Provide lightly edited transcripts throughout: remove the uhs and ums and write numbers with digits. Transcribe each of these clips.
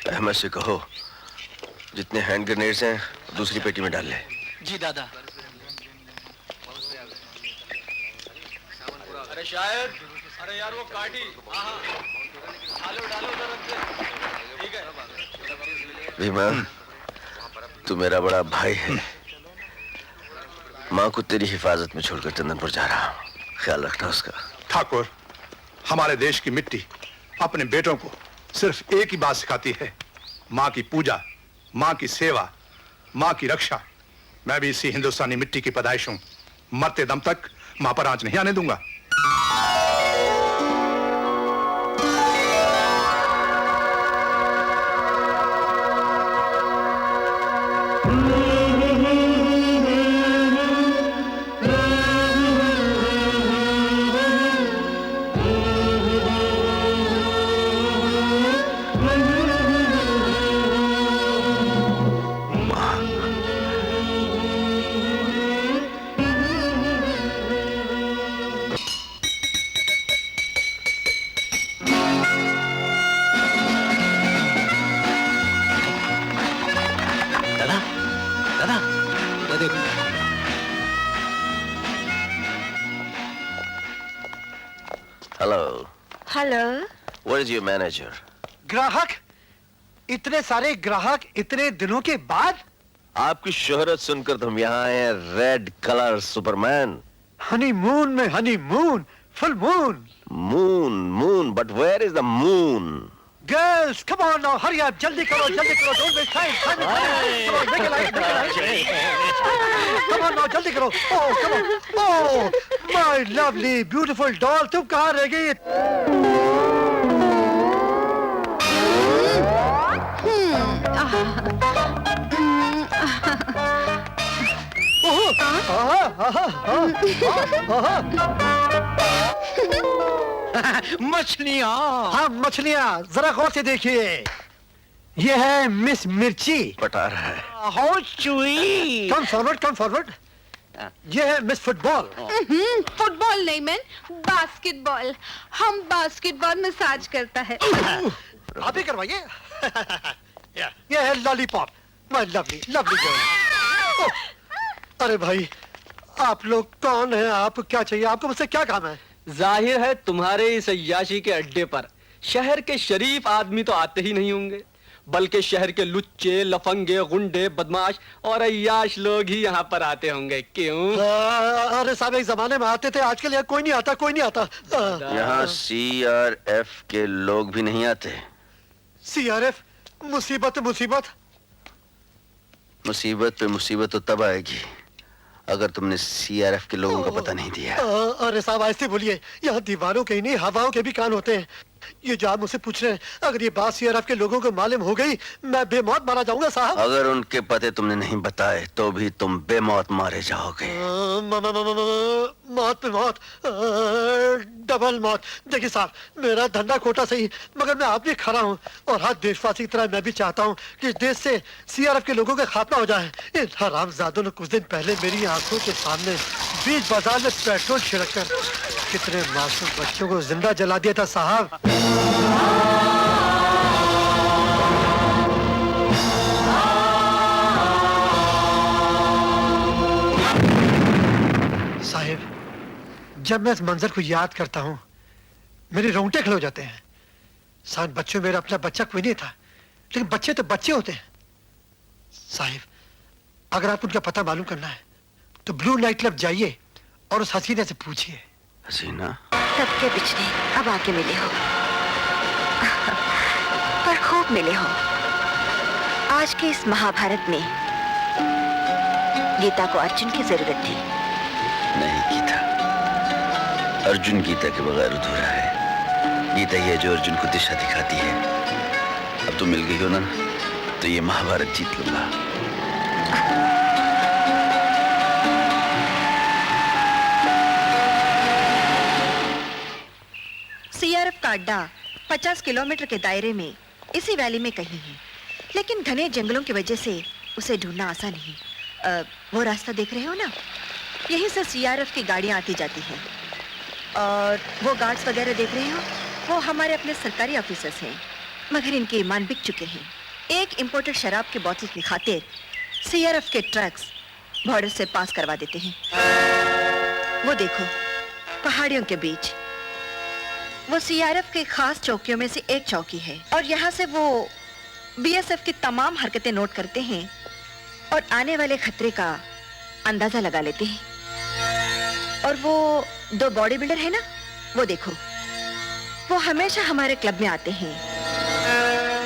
अहमद से कहो जितने हैंड ग्रेनेड्स हैं दूसरी पेटी में डाल ले। जी दादा। अरे शायद, अरे यार वो काटी। डालो डालो उधर रख दे। ठीक है। भीमा, तू मेरा बड़ा भाई है। माँ को तेरी हिफाजत में छोड़कर चंदनपुर जा रहा हूँ, ख्याल रखना उसका। ठाकुर, हमारे देश की मिट्टी अपने बेटों को सिर्फ एक ही बात सिखाती है, माँ की पूजा, माँ की सेवा, माँ की रक्षा। मैं भी इसी हिंदुस्तानी मिट्टी की पैदाइश हूँ। मरते दम तक माँ पर आंच नहीं आने दूंगा। Where is your manager? ग्राहक? इतने सारे ग्राहक इतने दिनों के बाद? आपकी शोहरत सुनकर तो हम यहाँ आए हैं, रेड कलर सुपरमैन। हनीमून में honeymoon, full moon. Moon, but where is the moon? Girls, come on now, hurry up, जल्दी करो, don't waste time. Come on, make it light. Come on now, जल्दी करो. Oh, come on. Oh, my lovely, beautiful doll, तुम कहाँ रह गई? मछलियाँ। हाँ, मछलियाँ, जरा गौर से देखिए। ये है मिस मिर्ची। बता रहा है। हाउ चुई। Come forward. ये है मिस फुटबॉल। फुटबॉल नहीं मैन, बास्केटबॉल। हम बास्केटबॉल मसाज करता है। आप ही करवाइए। ये है लॉलीपॉप, माय लवली गर्ल। अरे भाई, आप लोग कौन हैं? आप क्या चाहिए? आपको मुझसे क्या काम है? जाहिर है तुम्हारे इस अय्याशी के अड्डे पर शहर के शरीफ आदमी तो आते ही नहीं होंगे, बल्कि शहर के लुच्चे, लफंगे, गुंडे, बदमाश और अय्याश लोग ही यहाँ पर आते होंगे। क्यों? अरे साहब, एक जमाने में आते थे, आजकल यहाँ कोई नहीं आता। यहाँ CRF के लोग भी नहीं आते। CRF? मुसीबत पे मुसीबत तो तब आएगी अगर तुमने CRF के लोगों का पता नहीं दिया। अरे साहब, ऐसे बोलिए, यहाँ दीवारों के ही नहीं, हवाओं के भी कान होते हैं। ये जो आप मुझसे पूछ रहे हैं, अगर ये बात CRF के लोगों को मालूम हो गई, मैं बेमौत मारा जाऊंगा साहब। अगर उनके पते तुमने नहीं बताए तो भी तुम बेमौत मारे जाओगे। मौत पे मौत, डबल मौत। देखिए साहब, मेरा धंधा खोटा सही, मगर मैं आप भी खड़ा हूँ, और हर देशवासी की तरह मैं भी चाहता हूँ कि देश से CRF के लोगों का खात्मा हो जाए। इन हरामजादों ने कुछ दिन पहले मेरी आंखों के सामने बीच बाजार में पेट्रोल छिड़क कर कितने मासूम बच्चों को जिंदा जला दिया था साहब। साहिब, जब मैं इस मंजर को याद करता हूँ, मेरे रोंगटे खड़े हो जाते हैं। 7 बच्चों, मेरा अपना बच्चा कोई नहीं था, लेकिन बच्चे तो बच्चे होते हैं। साहिब, अगर आप उनका पता मालूम करना है तो ब्लू नाइट क्लब जाइए और उस हसीना से पूछिए। हसीना? सबके पिछले अब आके मिले हो, पर खूब मिले हो। आज के इस महाभारत में गीता को अर्जुन की जरूरत थी। नहीं गीता, अर्जुन गीता के बगैर अधूरा है। गीता ही है जो अर्जुन को दिशा दिखाती है। अब तुम मिल गई हो ना, तो ये महाभारत जीत लूंगा। CRF का अड्डा 50 किलोमीटर के दायरे में इसी वैली में कहीं है, लेकिन घने जंगलों की वजह से उसे ढूंढना आसान नहीं। वो रास्ता देख रहे हो ना, यहीं से CRF की गाड़ियां आती जाती हैं, और वो गार्ड्स वगैरह देख रहे हो, वो हमारे अपने सरकारी ऑफिसर्स हैं, मगर इनके ईमान बिक चुके हैं। एक इंपोर्टेड शराब की बोतल की खातिर सीआरएफ के ट्रक्स बॉर्डर से पास करवा देते हैं। वो देखो, पहाड़ियों के बीच वो सीआरएफ के खास चौकियों में से एक चौकी है और यहाँ से वो बीएसएफ की तमाम हरकतें नोट करते हैं और आने वाले खतरे का अंदाजा लगा लेते हैं। और वो 2 बॉडी बिल्डर है ना, वो देखो, वो हमेशा हमारे क्लब में आते हैं,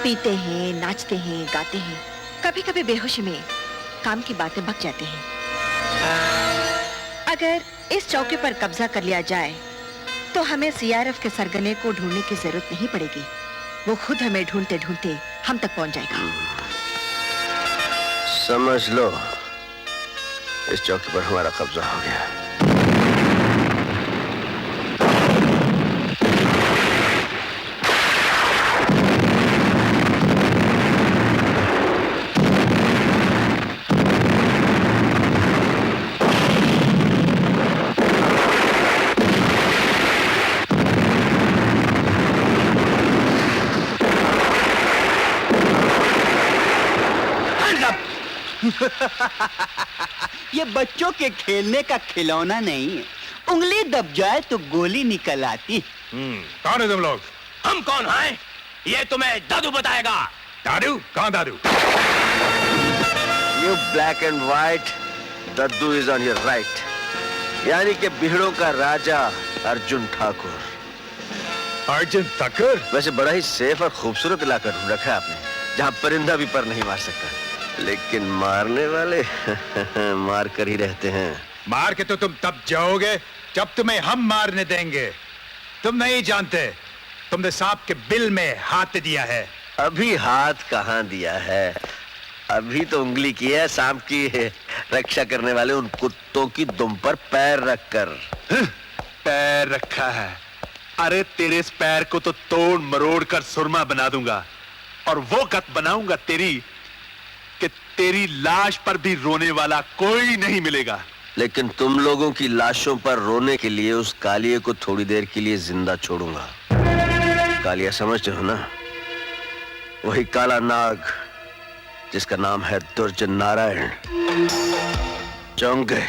पीते हैं, नाचते हैं, गाते हैं, कभी कभी बेहोशी में काम की बातें बक जाते हैं। अगर इस चौकी पर कब्जा कर लिया जाए तो हमें सीआरएफ के सरगने को ढूंढने की जरूरत नहीं पड़ेगी, वो खुद हमें ढूंढते ढूंढते हम तक पहुंच जाएगा। समझ लो, इस चौकी पर हमारा कब्जा हो गया। ये बच्चों के खेलने का खिलौना नहीं है। उंगली दब जाए तो गोली निकल आती। कौन है तुम लोग? हम कौन हैं? ये तुम्हें दादू बताएगा। दादू? कौन दादू? You black and white, Daddu is on your right. यानी कि बिहड़ों का राजा अर्जुन ठाकुर। अर्जुन ठाकुर? वैसे बड़ा ही सेफ और खूबसूरत इलाका ढूंढ रखा है आपने, जहाँ परिंदा भी पर नहीं मार सकता, लेकिन मारने वाले मार कर ही रहते हैं। मार के तो तुम तब जाओगे जब तुम्हें हम मारने देंगे। तुम नहीं जानते, तुमने सांप के बिल में हाथ दिया है। अभी हाथ कहाँ दिया है, अभी तो उंगली की है सांप की रक्षा करने वाले उन कुत्तों की दुम पर पैर रखकर। पैर रखा है? अरे तेरे इस पैर को तो तोड़ मरोड़ कर सुरमा बना दूंगा, और वो गत बनाऊंगा तेरी कि तेरी लाश पर भी रोने वाला कोई नहीं मिलेगा। लेकिन तुम लोगों की लाशों पर रोने के लिए उस कालिये को थोड़ी देर के लिए जिंदा छोड़ूंगा। कालिया समझते हो ना, वही काला नाग जिसका नाम है दुर्जन नारायण। चौंक गए?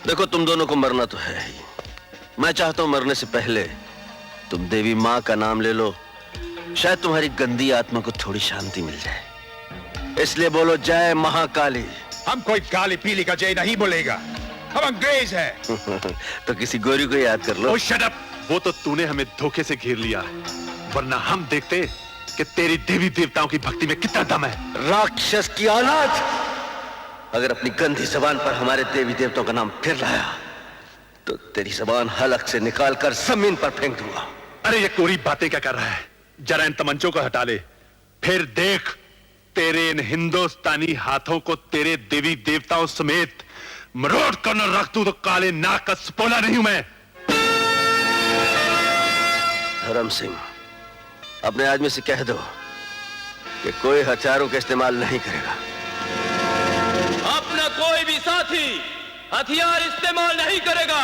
देखो, तुम दोनों को मरना तो है ही। मैं चाहता हूं मरने से पहले तुम देवी माँ का नाम ले लो, शायद तुम्हारी गंदी आत्मा को थोड़ी शांति मिल जाए। इसलिए बोलो जय महाकाली। हम कोई काली पीली का जय नहीं बोलेगा, हम अंग्रेज हैं। तो किसी गोरी को याद कर लो। ओ शट अप! वो तो तूने हमें धोखे से घेर लिया, वरना हम देखते कि तेरी देवी देवताओं की भक्ति में कितना दम है। राक्षस की औलाद, अगर अपनी गंदी जबान पर हमारे देवी देवताओं का नाम फिर लाया तो तेरी जबान हलक से निकालकर जमीन पर फेंक दूंगा। अरे ये कोरी बातें क्या कर रहा है? जरा इन तमंचों को हटा ले, फिर देख तेरे इन हिंदुस्तानी हाथों को तेरे देवी देवताओं समेत मरोड़ कर न रख दूं तो काले नाक का सपोला नहीं हूं मैं। धर्म सिंह, अपने आदमी से कह दो कि कोई हथियारों का इस्तेमाल नहीं करेगा। अपना कोई भी साथी हथियार इस्तेमाल नहीं करेगा।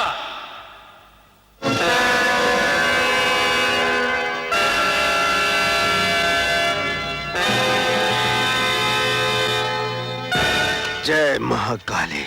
जय महाकाली।